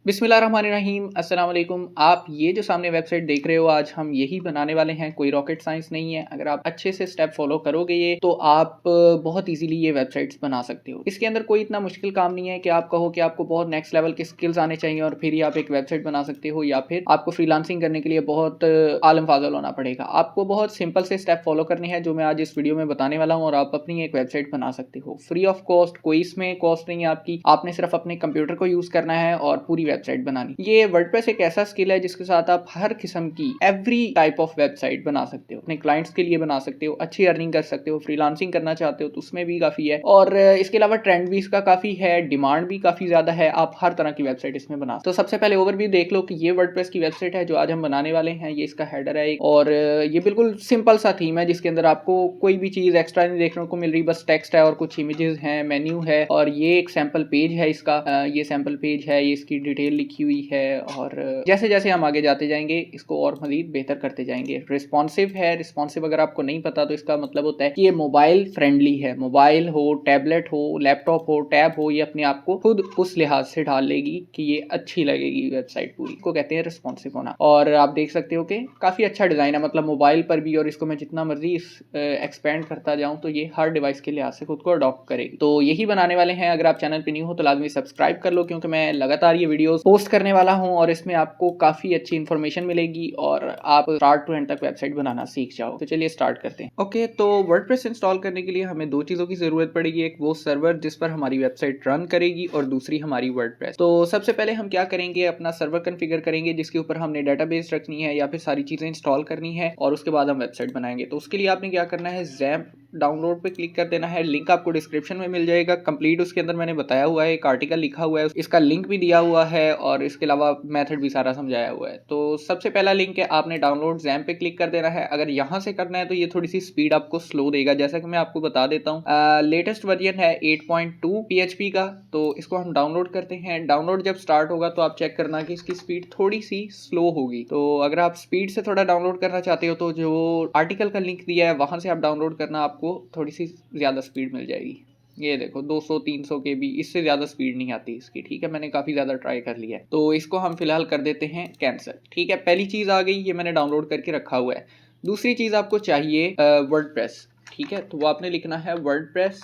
बिस्मिल्लाहिर्रहमानिर्रहीम अस्सलाम वालेकुम। आप ये जो सामने वेबसाइट देख रहे हो आज हम यही बनाने वाले हैं, कोई रॉकेट साइंस नहीं है। अगर आप अच्छे से स्टेप फॉलो करोगे ये तो आप बहुत इजीली ये वेबसाइट्स बना सकते हो। इसके अंदर कोई इतना मुश्किल काम नहीं है कि आप कहो कि आपको बहुत नेक्स्ट लेवल के स्किल्स आने चाहिए और फिर ही आप एक वेबसाइट बना सकते हो, या फिर आपको फ्रीलांसिंग करने के लिए बहुत आलम फाजल होना पड़ेगा। आपको बहुत सिंपल से स्टेप फॉलो करने हैं जो मैं आज इस वीडियो में बताने वाला हूँ, और आप अपनी एक वेबसाइट बना सकते हो फ्री ऑफ कॉस्ट। कोई इसमें कॉस्ट नहीं है आपकी, आपने सिर्फ अपने कंप्यूटर को यूज करना है और पूरी वेबसाइट बनानी। ये वर्डप्रेस एक ऐसा स्किल है जिसके साथ आप हर किस्म की एवरी टाइप ऑफ वेबसाइट बना सकते हो। अपने क्लाइंट्स के लिए बना सकते हो, अच्छी अर्निंग कर सकते हो, फ्रीलांसिंग करना चाहते हो तो उसमें भी काफ़ी है, और इसके अलावा ट्रेंड भी इसका काफ़ी है, डिमांड भी काफ़ी ज़्यादा है। आप हर तरह की वेबसाइट इसमें बना। तो सबसे पहले ओवरव्यू देख लो कि ये वर्डप्रेस की वेबसाइट है जो आज हम बनाने वाले हैं। ये इसका हेडर है और ये बिल्कुल सिंपल सा थीम है जिसके अंदर आपको कोई भी चीज़ एक्स्ट्रा नहीं देखने को मिल रही, बस टेक्स्ट है और कुछ इमेजेस हैं, मेन्यू है, और ये एक सैम्पल पेज है इसका। ये सैम्पल पेज है, ये इसकी डिटेल लिखी हुई है, और जैसे जैसे हम आगे जाते जाएंगे इसको और मजीद बेहतर करते जाएंगे। रिस्पॉन्सिव है। रिस्पॉन्सिव अगर आपको नहीं पता तो इसका मतलब होता है कि ये मोबाइल फ्रेंडली है। मोबाइल हो, टैबलेट हो, लैपटॉप हो, टैब हो, ये अपने आप को खुद उस लिहाज से ढाल लेगी कि ये अच्छी लगेगी वेबसाइट पूरी। को कहते हैं रिस्पॉन्सिव होना। और आप देख सकते हो कि काफ़ी अच्छा डिज़ाइन है, मतलब मोबाइल पर भी, और इसको मैं जितना मर्जी एक्सपेंड करता जाऊँ तो ये हर डिवाइस के लिहाज से खुद को अडॉप्ट करेगी। तो यही बनाने वाले हैं। अगर आप चैनल पर न्यू हो तो लाजमी सब्सक्राइब कर लो, क्योंकि मैं लगातार ये वीडियोस पोस्ट करने वाला हूँ और इसमें आपको काफ़ी अच्छी इन्फॉर्मेशन मिलेगी और आप स्टार्ट टू एंड तक वेबसाइट बनाना सीख जाओ। तो चलिए स्टार्ट करते हैं। ओके, तो वर्डप्रेस इंस्टॉल करने के लिए हमें दो चीज़ों की ज़रूरत पड़ेगी। एक वो सर्वर जिस पर हमारी वेबसाइट रन करेगी, और दूसरी हमारी वर्डप्रेस। तो सबसे पहले हम क्या करेंगे, अपना सर्वर कन्फिगर करेंगे जिसके ऊपर हमने डेटाबेस रखनी है या फिर सारी चीज़ें इंस्टॉल करनी है, और उसके बाद हम वेबसाइट बनाएंगे। तो उसके लिए आपने क्या करना है, ज़ैम्प डाउनलोड पे क्लिक कर देना है। लिंक आपको डिस्क्रिप्शन में मिल जाएगा कंप्लीट, उसके अंदर मैंने बताया हुआ है, एक आर्टिकल लिखा हुआ है, इसका लिंक भी दिया हुआ है, और इसके अलावा मेथड भी सारा समझाया हुआ है। तो सबसे पहला लिंक है, आपने डाउनलोड ज़ैम्प पे क्लिक कर देना है। अगर यहाँ से करना है तो ये थोड़ी सी स्पीड आपको स्लो देगा, जैसा कि मैं आपको बता देता हूँ। लेटेस्ट वर्जन है 8.2 PHP का, तो इसको हम डाउनलोड करते हैं। डाउनलोड जब स्टार्ट होगा तो आप चेक करना कि इसकी स्पीड थोड़ी सी स्लो होगी। तो अगर आप स्पीड से थोड़ा डाउनलोड करना चाहते हो तो जो आर्टिकल का लिंक दिया है वहां से आप डाउनलोड करना, आपको थोड़ी सी ज़्यादा स्पीड मिल जाएगी। ये देखो 200-300 KB, इससे ज़्यादा स्पीड नहीं आती इसकी। ठीक है, मैंने काफ़ी ज़्यादा ट्राई कर लिया है, तो इसको हम फिलहाल कर देते हैं कैंसिल। ठीक है, पहली चीज़ आ गई, ये मैंने डाउनलोड करके रखा हुआ है। दूसरी चीज़ आपको चाहिए वर्डप्रेस। ठीक है, तो वो आपने लिखना है वर्डप्रेस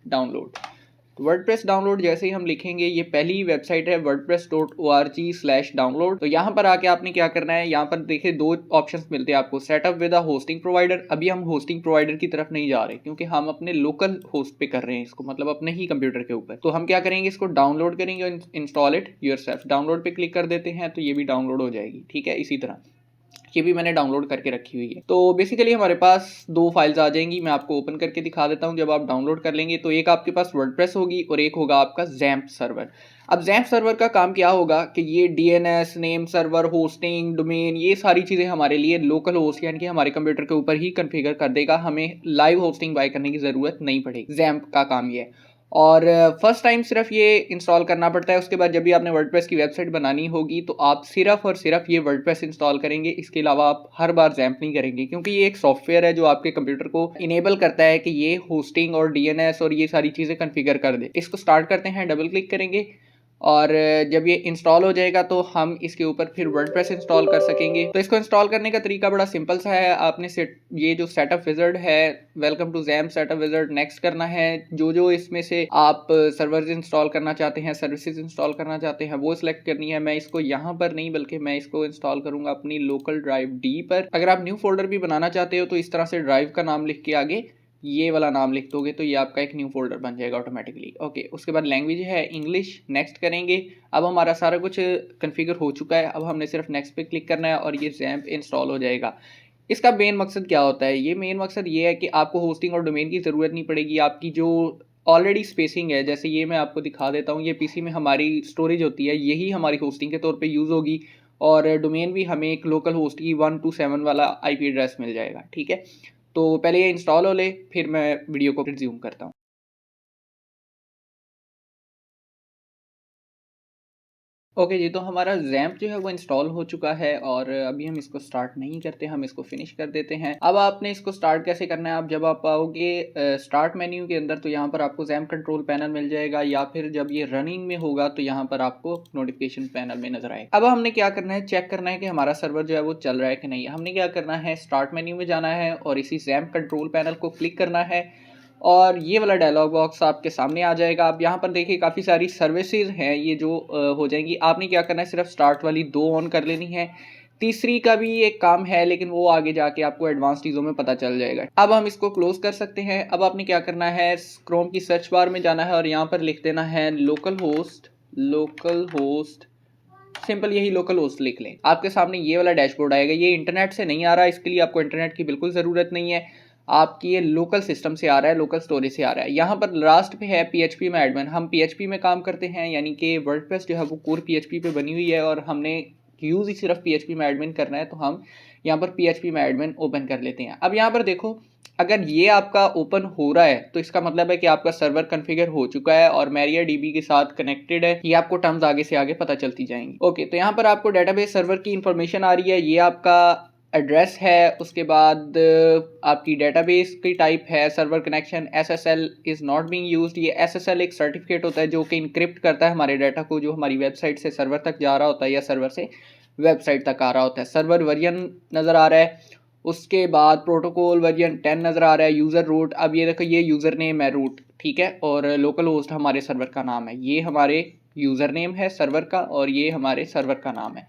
डाउनलोड। वर्डप्रेस डाउनलोड जैसे ही हम लिखेंगे, ये पहली वेबसाइट है wordpress.org/डाउनलोड। तो यहाँ पर आके आपने क्या करना है, यहाँ पर देखिए दो ऑप्शंस मिलते हैं आपको, setup with a hosting provider. अभी हम होस्टिंग प्रोवाइडर की तरफ नहीं जा रहे क्योंकि हम अपने लोकल होस्ट पे कर रहे हैं इसको, मतलब अपने ही कंप्यूटर के ऊपर। तो हम क्या करेंगे, इसको डाउनलोड करेंगे और इंस्टॉल इट योरसेल्फ। डाउनलोड पे क्लिक कर देते हैं तो ये भी डाउनलोड हो जाएगी। ठीक है, इसी तरह ये भी मैंने डाउनलोड करके रखी हुई है। तो बेसिकली हमारे पास दो फाइल्स आ जाएंगी, मैं आपको ओपन करके दिखा देता हूँ। जब आप डाउनलोड कर लेंगे तो एक आपके पास वर्डप्रेस होगी और एक होगा आपका ज़ैम्प सर्वर। अब ज़ैम्प सर्वर का काम क्या होगा कि ये DNS, name server, hosting, domain, ये सारी चीज़ें हमारे लिए लोकल होस्ट यानी कि हमारे कंप्यूटर के ऊपर ही कन्फिगर कर देगा। हमें लाइव होस्टिंग बाय करने की ज़रूरत नहीं पड़ेगी। ज़ैम्प का काम ये है, और फर्स्ट टाइम सिर्फ ये इंस्टॉल करना पड़ता है। उसके बाद जब भी आपने वर्डप्रेस की वेबसाइट बनानी होगी तो आप सिर्फ और सिर्फ ये वर्डप्रेस इंस्टॉल करेंगे। इसके अलावा आप हर बार ज़ैम्प नहीं करेंगे, क्योंकि ये एक सॉफ्टवेयर है जो आपके कंप्यूटर को इनेबल करता है कि ये होस्टिंग और DNS और ये सारी चीज़ें कन्फिगर कर दे। इसको स्टार्ट करते हैं, डबल क्लिक करेंगे, और जब ये इंस्टॉल हो जाएगा तो हम इसके ऊपर फिर वर्डप्रेस इंस्टॉल कर सकेंगे। तो इसको इंस्टॉल करने का तरीका बड़ा सिंपल सा है। आपने ये जो सेटअप विज़ार्ड है, welcome to XAMPP setup wizard, next करना है। जो जो इसमें से आप सर्वर्स इंस्टॉल करना चाहते हैं, सर्विसेज इंस्टॉल करना चाहते हैं, वो सिलेक्ट करनी है। मैं इसको यहाँ पर नहीं बल्कि मैं इसको इंस्टॉल करूँगा अपनी लोकल ड्राइव D पर। अगर आप न्यू फोल्डर भी बनाना चाहते हो तो इस तरह से ड्राइव का नाम लिख के आगे ये वाला नाम लिख दोगे तो ये आपका एक न्यू फोल्डर बन जाएगा ऑटोमेटिकली। ओके, उसके बाद लैंग्वेज है इंग्लिश, नेक्स्ट करेंगे। अब हमारा सारा कुछ कन्फिगर हो चुका है, अब हमने सिर्फ नेक्स्ट पे क्लिक करना है और ये ज़ैम्प इंस्टॉल हो जाएगा। इसका मेन मकसद क्या होता है, ये मेन मकसद ये है कि आपको होस्टिंग और डोमेन की ज़रूरत नहीं पड़ेगी। आपकी जो ऑलरेडी स्पेसिंग है, जैसे ये मैं आपको दिखा देता हूँ, ये PC में हमारी स्टोरेज होती है, यही हमारी होस्टिंग के तौर पे यूज़ होगी, और डोमेन भी हमें एक लोकल होस्ट की 127 वाला IP एड्रेस मिल जाएगा। ठीक है, तो पहले ये इंस्टॉल हो ले, फिर मैं वीडियो को रिज्यूम करता हूँ। ओके जी, तो हमारा ज़ैम्प जो है वो इंस्टॉल हो चुका है और अभी हम इसको स्टार्ट नहीं करते, हम इसको फिनिश कर देते हैं। अब आपने इसको स्टार्ट कैसे करना है, आप जब आप आओगे स्टार्ट मेन्यू के अंदर तो यहाँ पर आपको ज़ैम्प कंट्रोल पैनल मिल जाएगा, या फिर जब ये रनिंग में होगा तो यहाँ पर आपको नोटिफिकेशन पैनल में नजर आएगा। अब हमने क्या करना है, चेक करना है कि हमारा सर्वर जो है वो चल रहा है कि नहीं। हमने क्या करना है, स्टार्ट मेन्यू में जाना है और इसी ज़ैम्प कंट्रोल पैनल को क्लिक करना है और ये वाला डायलॉग बॉक्स आपके सामने आ जाएगा। आप यहाँ पर देखिए काफ़ी सारी सर्विसेज हैं ये जो हो जाएंगी। आपने क्या करना है, सिर्फ स्टार्ट वाली 2 ऑन कर लेनी है। तीसरी का भी एक काम है लेकिन वो आगे जाके आपको एडवांस चीज़ों में पता चल जाएगा। अब हम इसको क्लोज कर सकते हैं। अब आपने क्या करना है, क्रोम की सर्च बार में जाना है और यहाँ पर लिख देना है लोकल होस्ट। सिंपल यही लोकल होस्ट लिख लें। आपके सामने ये वाला डैशबोर्ड आएगा। ये इंटरनेट से नहीं आ रहा, इसके लिए आपको इंटरनेट की बिल्कुल ज़रूरत नहीं है। आपकी ये लोकल सिस्टम से आ रहा है, लोकल स्टोरेज से आ रहा है। यहाँ पर लास्ट पे है PHP में एडमिन। हम PHP में काम करते हैं, यानी कि वर्डप्रेस जो है वो कोर PHP पे बनी हुई है और हमने यूज़ ही सिर्फ PHP में एडमिन करना है, तो हम यहाँ पर PHP में एडमिन ओपन कर लेते हैं। अब यहाँ पर देखो, अगर ये आपका ओपन हो रहा है तो इसका मतलब है कि आपका सर्वर कॉन्फ़िगर हो चुका है और MariaDB के साथ कनेक्टेड है। ये आपको टर्म्स आगे से आगे पता चलती जाएंगी। ओके, तो यहाँ पर आपको डेटाबेस सर्वर की इंफॉर्मेशन आ रही है। ये आपका एड्रेस है, उसके बाद आपकी डेटाबेस की टाइप है server connection. SSL is not being used. ये SSL एक सर्टिफिकेट होता है जो कि इनक्रिप्ट करता है हमारे डाटा को, जो हमारी वेबसाइट से सर्वर तक जा रहा होता है या सर्वर से वेबसाइट तक आ रहा होता है। सर्वर वर्जन नज़र आ रहा है, उसके बाद प्रोटोकॉल वर्जन 10 नज़र आ रहा है। यूज़र रूट, अब ये देखो, ये यूज़र नेम है रूट, ठीक है, और लोकल होस्ट हमारे सर्वर का नाम है। ये हमारे यूज़र नेम है सर्वर का और ये हमारे सर्वर का नाम है।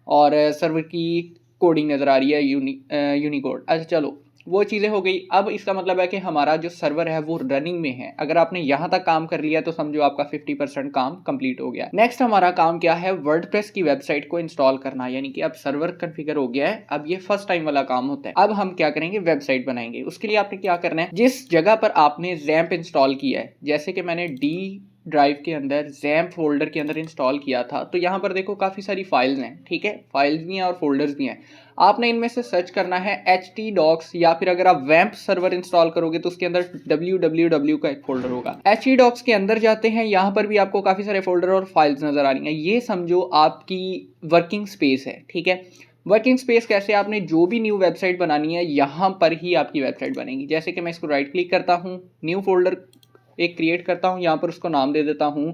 और सर्वर की कोडिंग नज़र आ रही है यूनिकोड। अच्छा चलो, वो चीज़ें हो गई। अब इसका मतलब है कि हमारा जो सर्वर है वो रनिंग में है। अगर आपने यहाँ तक काम कर लिया तो समझो आपका 50% काम कंप्लीट हो गया। नेक्स्ट हमारा काम क्या है, वर्डप्रेस की वेबसाइट को इंस्टॉल करना, यानी कि अब सर्वर कॉन्फ़िगर हो गया है। अब ये फर्स्ट टाइम वाला काम होता है। अब हम क्या करेंगे, वेबसाइट बनाएंगे। उसके लिए आपने क्या करना है, जिस जगह पर आपने ज़ैम्प इंस्टॉल किया है, जैसे कि मैंने डी ड्राइव के अंदर ज़ैम्प फोल्डर के अंदर इंस्टॉल किया था, तो यहाँ पर देखो काफ़ी सारी फाइल्स हैं, ठीक है, फाइल्स भी हैं और फोल्डर्स भी हैं। आपने इनमें से सर्च करना है htdocs, या फिर अगर आप वैम्प सर्वर इंस्टॉल करोगे तो उसके अंदर www का एक फोल्डर होगा। htdocs के अंदर जाते हैं, यहाँ पर भी आपको काफ़ी सारे फोल्डर और फाइल्स नज़र आ रही हैं। ये समझो आपकी वर्किंग स्पेस है, ठीक है। वर्किंग स्पेस कैसे, आपने जो भी न्यू वेबसाइट बनानी है यहाँ पर ही आपकी वेबसाइट बनेगी। जैसे कि मैं इसको राइट क्लिक करता हूँ, न्यू फोल्डर एक क्रिएट करता हूँ, यहाँ पर उसको नाम दे देता हूँ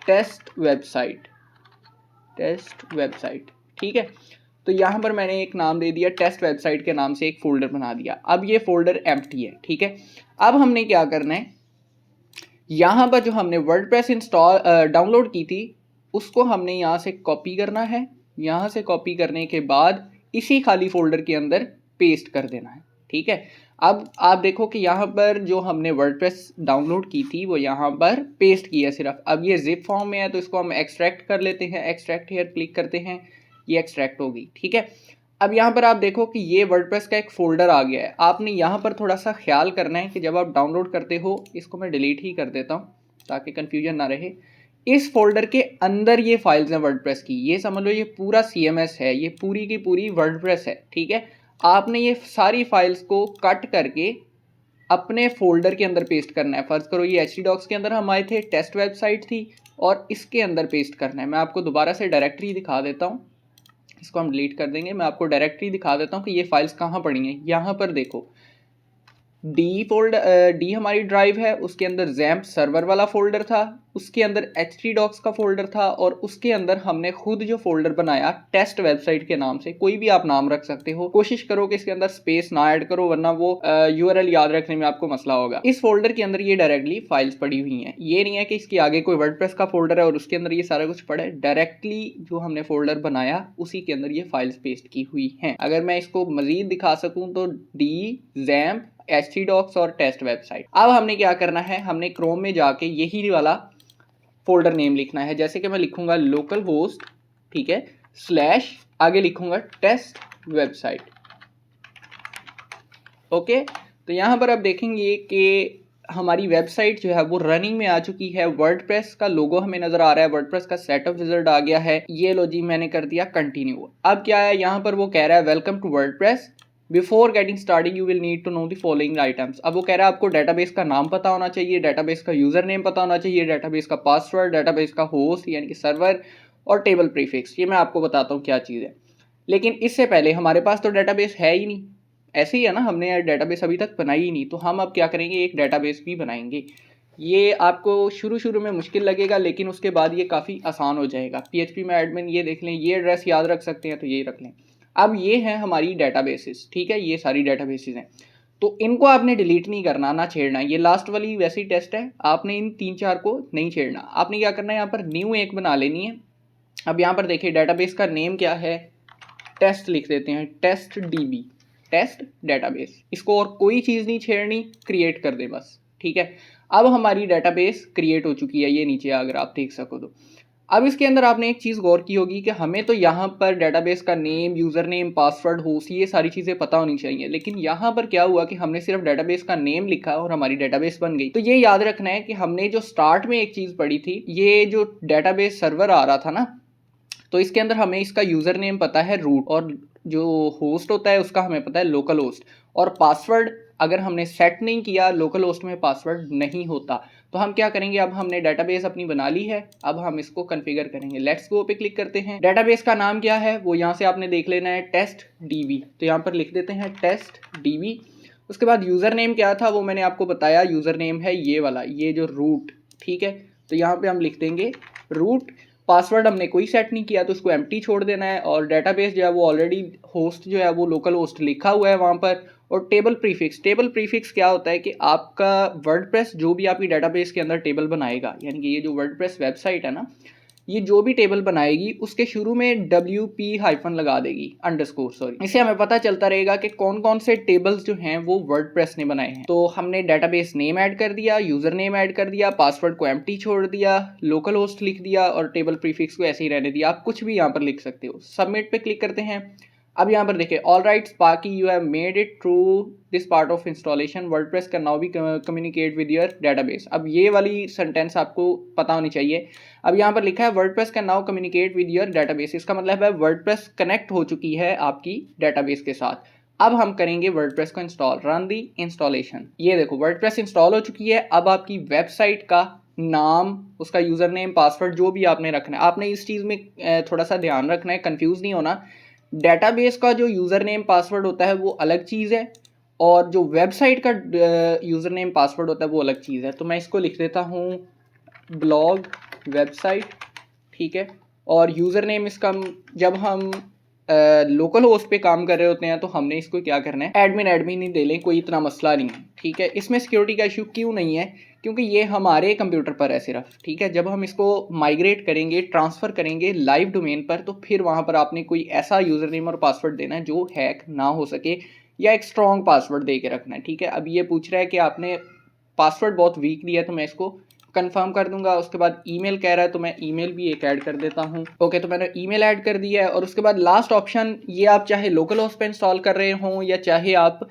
टेस्ट वेबसाइट, ठीक है। तो यहाँ पर मैंने एक नाम दे दिया, टेस्ट वेबसाइट के नाम से एक फ़ोल्डर बना दिया। अब ये फ़ोल्डर एम्प्टी है, ठीक है। अब हमने क्या करना है, यहाँ पर जो हमने वर्डप्रेस डाउनलोड की थी उसको हमने यहाँ से कॉपी करना है। यहाँ से कॉपी करने के बाद इसी खाली फ़ोल्डर के अंदर पेस्ट कर देना है, ठीक है। अब आप देखो कि यहाँ पर जो हमने वर्डप्रेस डाउनलोड की थी वो यहाँ पर पेस्ट की है सिर्फ। अब ये जिप फॉर्म में है तो इसको हम एक्सट्रैक्ट कर लेते हैं। एक्सट्रैक्ट हेयर क्लिक करते हैं, ये एक्सट्रैक्ट होगी, ठीक है। अब यहाँ पर आप देखो कि ये वर्डप्रेस का एक फ़ोल्डर आ गया है। आपने यहाँ पर थोड़ा सा ख्याल करना है कि जब आप डाउनलोड करते हो, इसको मैं डिलीट ही कर देता हूँ ताकि कन्फ्यूजन ना रहे। इस फोल्डर के अंदर ये फाइल्स हैं वर्डप्रेस की, ये समझ लो ये पूरा CMS है, ये पूरी की पूरी वर्डप्रेस है, ठीक है। आपने ये सारी फाइल्स को कट करके अपने फोल्डर के अंदर पेस्ट करना है। फर्ज करो ये htdocs के अंदर हम आए थे, टेस्ट वेबसाइट थी और इसके अंदर पेस्ट करना है। मैं आपको दोबारा से डायरेक्टरी दिखा देता हूँ, इसको हम डिलीट कर देंगे। मैं आपको डायरेक्टरी दिखा देता हूँ कि ये फाइल्स कहाँ पड़ी हैं। यहाँ पर देखो डी हमारी ड्राइव है, उसके अंदर ज़ैम्प सर्वर वाला फोल्डर था, उसके अंदर htdocs का फोल्डर था और उसके अंदर हमने खुद जो फोल्डर बनाया टेस्ट वेबसाइट के नाम से, कोई भी आप नाम रख सकते हो। कोशिश करो कि इसके अंदर स्पेस ना ऐड करो वरना वो URL याद रखने में आपको मसला होगा। इस फोल्डर के अंदर ये डायरेक्टली फाइल्स पड़ी हुई हैं। ये नहीं है कि इसके आगे कोई वर्डप्रेस का फोल्डर है और उसके अंदर ये सारा कुछ पड़ा है। डायरेक्टली जो हमने फोल्डर बनाया उसी के अंदर ये फाइल्स पेस्ट की हुई हैं। अगर मैं इसको मजीद दिखा सकूँ तो डी ज़ैम्प htdocs और टेस्ट वेबसाइट। अब हमने क्या करना है, हमने क्रोम में जाके यही वाला फोल्डर नेम लिखना है। जैसे कि मैं लिखूंगा लोकल होस्ट, ठीक है, स्लैश आगे लिखूंगा टेस्ट वेबसाइट। ओके, तो यहाँ पर आप देखेंगे कि हमारी वेबसाइट जो है वो रनिंग में आ चुकी है। वर्डप्रेस का लोगो हमें नजर आ रहा है, वर्डप्रेस का सेटअप विजार्ड आ गया है। ये लो जी, मैंने कर दिया कंटिन्यू। अब क्या है, यहाँ पर वो कह रहा है welcome to WordPress, before getting starting you will need to know the following items. अब वो कह रहा है आपको डेटाबेस का नाम पता होना चाहिए, डेटाबेस का यूजर नेम पता होना चाहिए, डेटाबेस का पासवर्ड, डेटाबेस का होस्ट यानी कि सर्वर, और टेबल प्रीफिक्स। ये मैं आपको बताता हूँ क्या चीज़ है। लेकिन इससे पहले हमारे पास तो डेटाबेस है ही नहीं, ऐसे ही है ना, हमने डेटाबेस अभी तक बनाई ही नहीं, तो हम अब क्या करेंगे, एक डेटाबेस भी बनाएंगे। ये आपको शुरू शुरू में मुश्किल लगेगा, लेकिन उसके बाद ये काफ़ी आसान हो जाएगा। PHP में एडमिन ये देख लें, ये एड्रेस याद रख सकते हैं तो ये रख लें। अब ये है हमारी डेटाबेसेस, ठीक है, ये सारी डेटाबेसेस हैं। तो इनको आपने डिलीट नहीं करना, ना छेड़ना। ये लास्ट वाली वैसे ही टेस्ट है, आपने इन 3-4 को नहीं छेड़ना। आपने क्या करना है, यहाँ पर न्यू एक बना लेनी है। अब यहाँ पर देखिए डेटाबेस का नेम क्या है, टेस्ट लिख देते हैं, टेस्ट DB, टेस्ट डेटाबेस। इसको और कोई चीज़ नहीं छेड़नी, क्रिएट कर दे बस, ठीक है। अब हमारी डेटाबेस क्रिएट हो चुकी है, ये नीचे अगर आप देख सको तो। अब इसके अंदर आपने एक चीज़ गौर की होगी कि हमें तो यहाँ पर डेटाबेस का name, user name, password, host, ये सारी चीज़ें पता होनी चाहिए। लेकिन यहाँ पर क्या हुआ कि हमने सिर्फ डेटाबेस का नेम लिखा और हमारी डेटाबेस बन गई। तो ये याद रखना है कि हमने जो स्टार्ट में एक चीज़ पढ़ी थी, ये जो डेटाबेस सर्वर आ रहा था ना, तो इसके अंदर हमें इसका यूज़र नेम पता है रूट, और जो होस्ट होता है उसका हमें पता है लोकल होस्ट, और पासवर्ड अगर हमने सेट नहीं किया, लोकल होस्ट में पासवर्ड नहीं होता। तो हम क्या करेंगे, अब हमने डेटाबेस अपनी बना ली है, अब हम इसको कॉन्फ़िगर करेंगे। लेट्स गो पे क्लिक करते हैं। डेटाबेस का नाम क्या है वो यहाँ से आपने देख लेना है, टेस्ट DB। तो यहाँ पर लिख देते हैं टेस्ट DB। उसके बाद यूज़र नेम क्या था वो मैंने आपको बताया, यूज़र नेम है ये वाला, ये जो रूट, ठीक है। तो यहाँ पे हम लिख देंगे रूट। पासवर्ड हमने कोई सेट नहीं किया तो उसको एम्प्टी छोड़ देना है, और डेटाबेस जो है वो ऑलरेडी होस्ट जो है वो लोकल होस्ट लिखा हुआ है वहाँ पर। और टेबल प्रीफिक्स, टेबल प्रीफिक्स क्या होता है कि आपका वर्डप्रेस जो भी आपकी डेटाबेस के अंदर टेबल बनाएगा, यानी कि ये जो वर्डप्रेस वेबसाइट है ना, ये जो भी टेबल बनाएगी उसके शुरू में WP हाइफन लगा देगी, अंडरस्कोर सॉरी। इससे हमें पता चलता रहेगा कि कौन कौन से टेबल्स जो हैं वो वर्डप्रेस ने बनाए हैं। तो हमने डेटाबेस नेम ऐड कर दिया, यूजर नेम ऐड कर दिया, पासवर्ड को एम्प्टी छोड़ दिया, लोकल होस्ट लिख दिया, और टेबल प्रीफिक्स को ऐसे ही रहने दिया। आप कुछ भी यहाँ पर लिख सकते हो। सबमिट पे क्लिक करते हैं। अब यहाँ पर देखिए, all right Sparky, you have made it through this part of installation, WordPress can now be communicate with your database. अब ये वाली सेंटेंस आपको पता होनी चाहिए। अब यहाँ पर लिखा है WordPress can now communicate with your database, इसका मतलब है वर्डप्रेस कनेक्ट हो चुकी है आपकी डेटाबेस के साथ। अब हम करेंगे वर्डप्रेस को इंस्टॉल, रन दी इंस्टॉलेशन। ये देखो वर्डप्रेस इंस्टॉल हो चुकी है। अब आपकी वेबसाइट का नाम, उसका यूज़र नेम, पासवर्ड जो भी आपने रखना है, आपने इस चीज़ में थोड़ा सा ध्यान रखना है, कंफ्यूज नहीं होना। डेटाबेस का जो यूज़र नेम पासवर्ड होता है वो अलग चीज़ है, और जो वेबसाइट का यूज़र नेम पासवर्ड होता है वो अलग चीज़ है। तो मैं इसको लिख देता हूँ ब्लॉग वेबसाइट, ठीक है। और यूज़र नेम इसका, जब हम लोकल होस्ट पे काम कर रहे होते हैं तो हमने इसको क्या करना है, एडमिन ही दे लें, कोई इतना मसला नहीं है, ठीक है। इसमें सिक्योरिटी का इशू क्यों नहीं है, क्योंकि ये हमारे कंप्यूटर पर है सिर्फ, ठीक है। जब हम इसको माइग्रेट करेंगे, ट्रांसफ़र करेंगे लाइव डोमेन पर, तो फिर वहाँ पर आपने कोई ऐसा यूज़र नेम और पासवर्ड देना है जो हैक ना हो सके, या एक स्ट्रॉन्ग पासवर्ड दे के रखना है, ठीक है। अब ये पूछ रहा है कि आपने पासवर्ड बहुत वीक दिया, तो मैं इसको कंफर्म कर दूंगा। उसके बाद ईमेल कह रहा है तो मैं ईमेल भी एक ऐड कर देता हूँ। ओके, तो मैंने ईमेल ऐड कर दिया है। और उसके बाद लास्ट ऑप्शन, ये आप चाहे लोकल होस्ट पे इंस्टॉल कर रहे हो या चाहे आप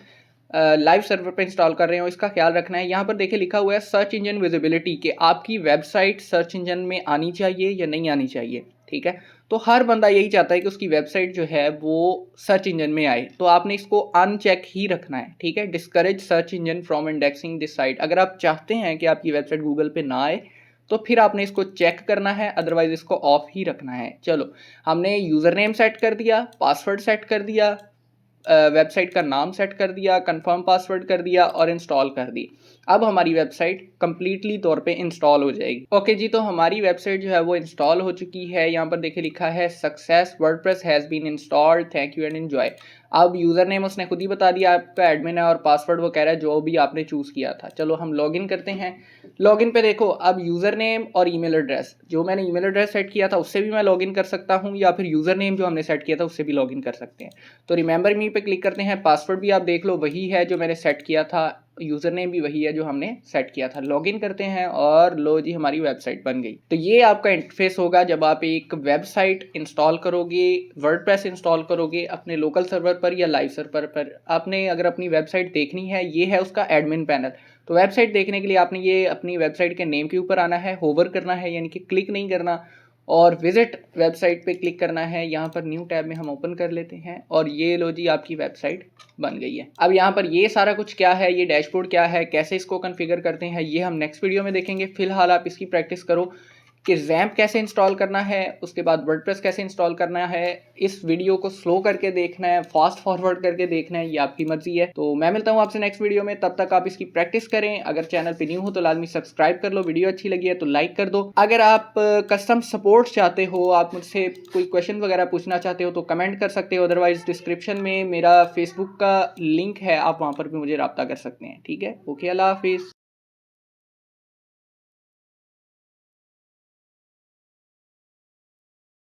लाइव सर्वर पे इंस्टॉल कर रहे हो, इसका ख्याल रखना है। यहाँ पर देखिए लिखा हुआ है सर्च इंजन विजिबिलिटी, कि आपकी वेबसाइट सर्च इंजन में आनी चाहिए या नहीं आनी चाहिए, ठीक है। तो हर बंदा यही चाहता है कि उसकी वेबसाइट जो है वो सर्च इंजन में आए, तो आपने इसको अनचेक ही रखना है, ठीक है। Discourage search engine from indexing this site, अगर आप चाहते हैं कि आपकी वेबसाइट गूगल पे ना आए तो फिर आपने इसको चेक करना है, अदरवाइज इसको ऑफ ही रखना है। चलो, हमने यूज़र नेम सेट कर दिया, पासवर्ड सेट कर दिया, वेबसाइट का नाम सेट कर दिया, कंफर्म पासवर्ड कर दिया और इंस्टॉल कर दी। अब हमारी वेबसाइट कंप्लीटली तौर पे इंस्टॉल हो जाएगी। ओके जी, तो हमारी वेबसाइट जो है वो इंस्टॉल हो चुकी है। यहाँ पर देखिए लिखा है success WordPress has been installed, thank you and enjoy. अब यूज़र नेम उसने खुद ही बता दिया, आपका एडमिन है, और पासवर्ड वो कह रहा है जो भी आपने चूज़ किया था। चलो हम लॉगिन करते हैं। लॉगिन पे देखो, अब यूज़र नेम और ईमेल एड्रेस, जो मैंने ईमेल एड्रेस सेट किया था उससे भी मैं लॉगिन कर सकता हूँ, या फिर यूज़र नेम जो हमने सेट किया था उससे भी लॉगिन कर सकते हैं। तो रिमेंबर मी पे क्लिक करते हैं। पासवर्ड भी आप देख लो वही है जो मैंने सेट किया था, यूज़र नेम भी वही है जो हमने सेट किया था। लॉगिन करते हैं और लो जी, हमारी वेबसाइट बन गई। तो ये आपका इंटरफेस होगा जब आप एक वेबसाइट इंस्टॉल करोगे, वर्डप्रेस इंस्टॉल करोगे अपने लोकल सर्वर पर या लाइव सर्वर पर। आपने अगर अपनी वेबसाइट देखनी है, ये है उसका एडमिन पैनल। तो वेबसाइट देखने के लिए आपने ये अपनी वेबसाइट के नेम के ऊपर आना है, होवर करना है, यानी कि क्लिक नहीं करना। और विजिट वेबसाइट पे क्लिक करना है। यहाँ पर न्यू टैब में हम ओपन कर लेते हैं और ये लो जी आपकी वेबसाइट बन गई है। अब यहाँ पर ये सारा कुछ क्या है, ये डैशबोर्ड क्या है, कैसे इसको कॉन्फ़िगर करते हैं, ये हम नेक्स्ट वीडियो में देखेंगे। फिलहाल आप इसकी प्रैक्टिस करो कि रैम्प कैसे इंस्टॉल करना है, उसके बाद वर्डप्रेस कैसे इंस्टॉल करना है। इस वीडियो को स्लो करके देखना है, फास्ट फॉरवर्ड करके देखना है, ये आपकी मर्जी है। तो मैं मिलता हूँ आपसे नेक्स्ट वीडियो में, तब तक आप इसकी प्रैक्टिस करें। अगर चैनल पे न्यू हो तो लाजमी सब्सक्राइब कर लो, वीडियो अच्छी लगी है तो लाइक कर दो। अगर आप कस्टम सपोर्ट चाहते हो, आप मुझसे कोई क्वेश्चन वगैरह पूछना चाहते हो तो कमेंट कर सकते हो। अदरवाइज डिस्क्रिप्शन में मेरा फेसबुक का लिंक है, आप वहाँ पर भी मुझे रब्ता कर सकते हैं। ठीक है, ओके, अल्लाह हाफिज़।